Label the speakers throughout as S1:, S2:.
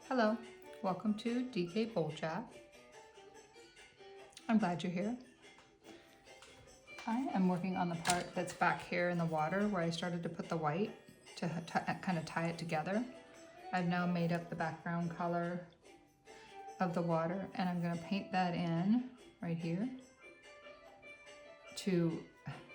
S1: Hello, welcome to DK Bowl Chat. I'm glad you're here. I am working on the part that's back here in the water where I started to put the white to kind of tie it together. I've now made up the background color of the water and I'm going to paint that in right here to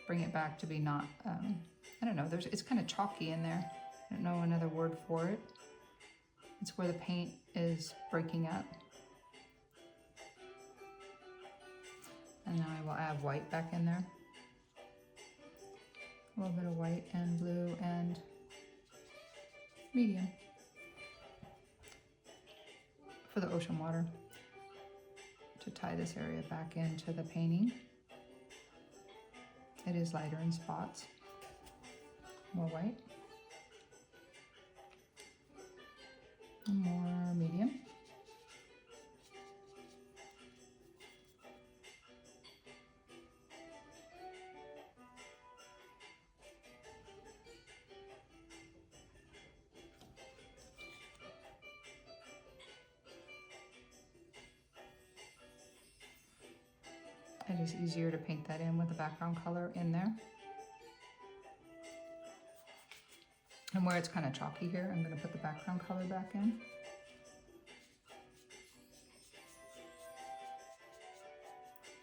S1: bring it back to be not, I don't know, it's kind of chalky in there. I don't know another word for it. It's where the paint is breaking up. And now I will add white back in there. A little bit of white and blue and medium for the ocean water to tie this area back into the painting. It is lighter in spots. More white. More medium. It is easier to paint that in with the background color in there. And where it's kind of chalky here, I'm going to put the background color back in.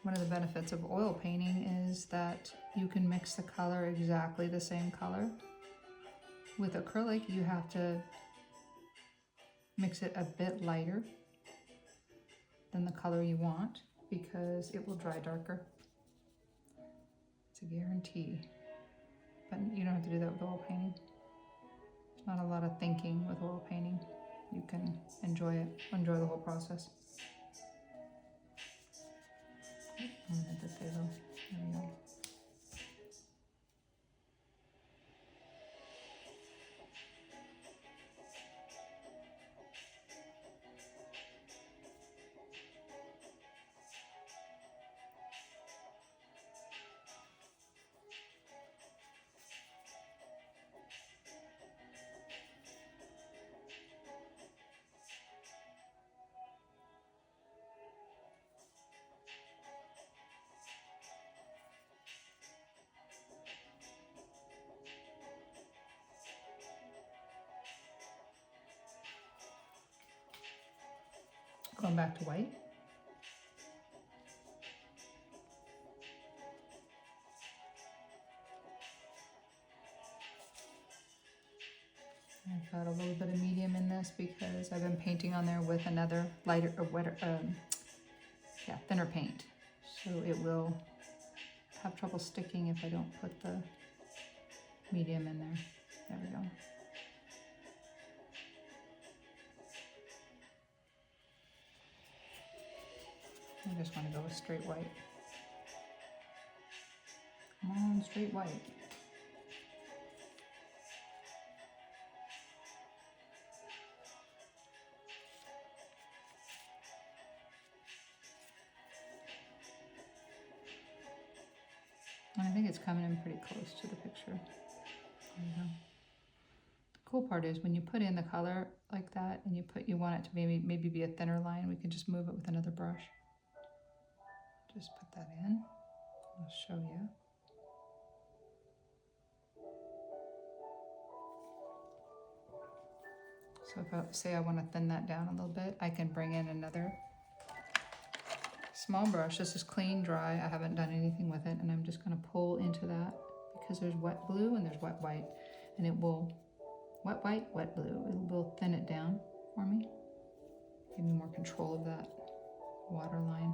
S1: One of the benefits of oil painting is that you can mix the color exactly the same color. With acrylic, you have to mix it a bit lighter than the color you want because it will dry darker. It's a guarantee. But you don't have to do that with oil painting. There's not a lot of thinking with oil painting. You can enjoy it, enjoy the whole process. I'm gonna put there we go. Going back to white. I've got a little bit of medium in this because I've been painting on there with another lighter or wetter, thinner paint. So it will have trouble sticking if I don't put the medium in there. There we go. I just want to go with straight white. Come on, straight white. And I think it's coming in pretty close to the picture. There you go. The cool part is when you put in the color like that and you want it to maybe be a thinner line, we can just move it with another brush. Just put that in. I'll show you. So if I say I want to thin that down a little bit, I can bring in another small brush. This is clean, dry. I haven't done anything with it, and I'm just going to pull into that because there's wet blue and there's wet white, and it will wet white, wet blue. It will thin it down for me. Give me more control of that water line.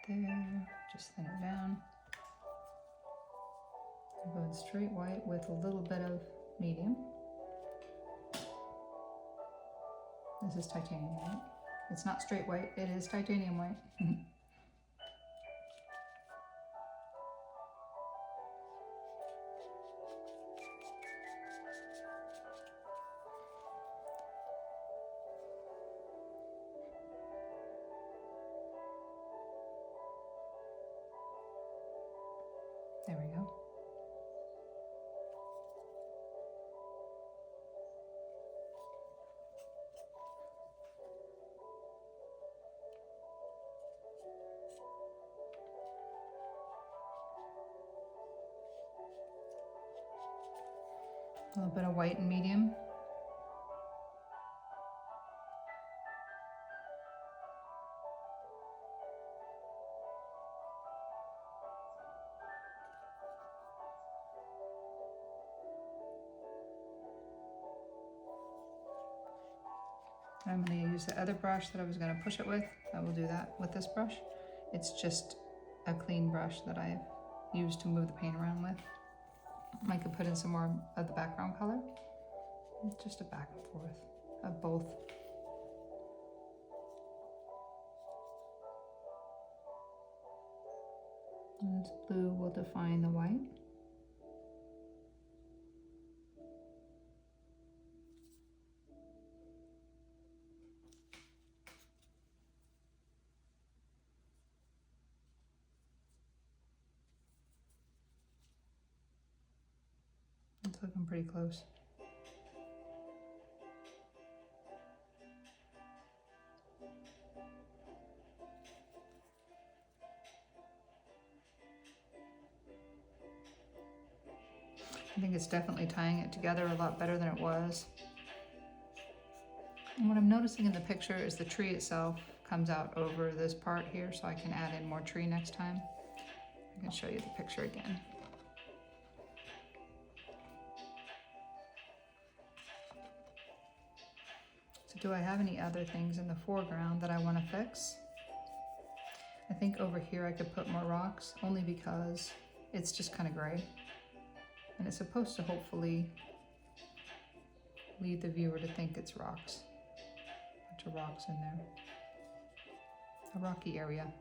S1: There, just thin it down. I'm going straight white with a little bit of medium. This is titanium white. It's not straight white, it is titanium white. There we go. A little bit of white and medium. I'm going to use the other brush that I was going to push it with. I will do that with this brush. It's just a clean brush that I've used to move the paint around with. I could put in some more of the background color. It's just a back and forth of both. And blue will define the white. It's looking pretty close. I think it's definitely tying it together a lot better than it was. And what I'm noticing in the picture is the tree itself comes out over this part here, so I can add in more tree next time. I can show you the picture again. So do I have any other things in the foreground that I want to fix? I think over here I could put more rocks, only because it's just kind of gray. And it's supposed to hopefully lead the viewer to think it's rocks. A bunch of rocks in there. A rocky area.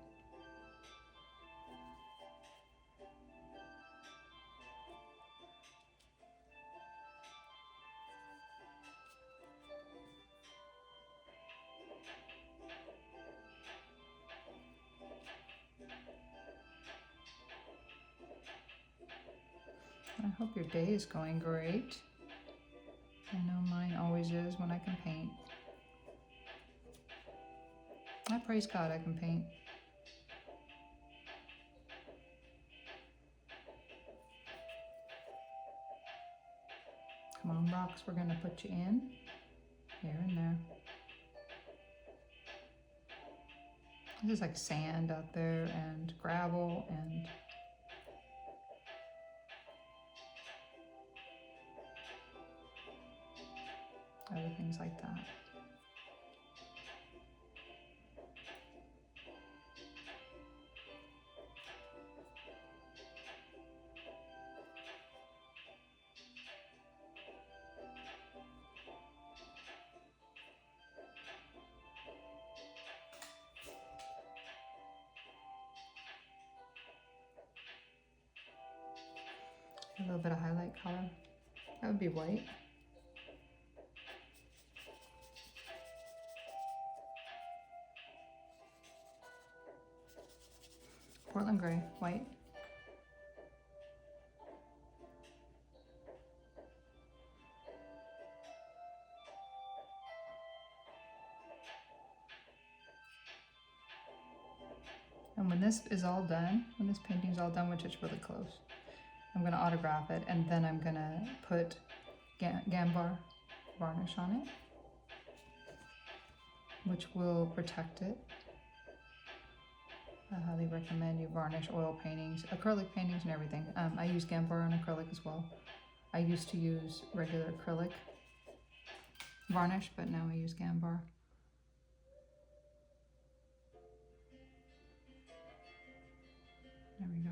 S1: I hope your day is going great. I know mine always is when I can paint. I praise God I can paint. Come on, rocks, we're gonna put you in. Here and there. This is like sand out there and gravel and other things like that. A little bit of highlight color. That would be white. Portland gray, white. And when this is all done, when this painting's all done, which it's really close, I'm going to autograph it, and then I'm going to put Gambar varnish on it, which will protect it. I highly recommend you varnish oil paintings, acrylic paintings and everything. I use Gambar on acrylic as well. I used to use regular acrylic varnish, but now I use Gambar. There we go.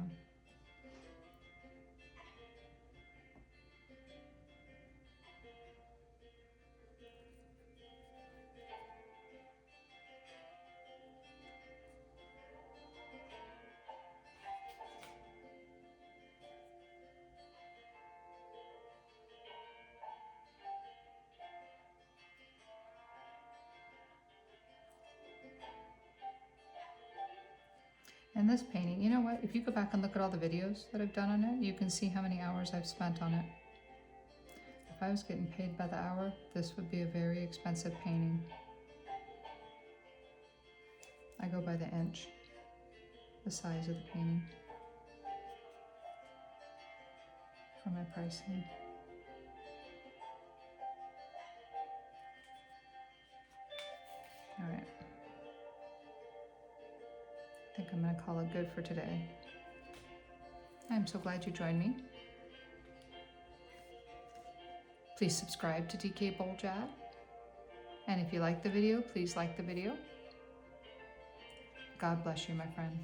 S1: And this painting, you know what? If you go back and look at all the videos that I've done on it, you can see how many hours I've spent on it. If I was getting paid by the hour, this would be a very expensive painting. I go by the inch, the size of the painting, for my pricing. All right. I think I'm going to call it good for today. I'm so glad you joined me. Please subscribe to DK Boljad. And if you like the video, please like the video. God bless you, my friend.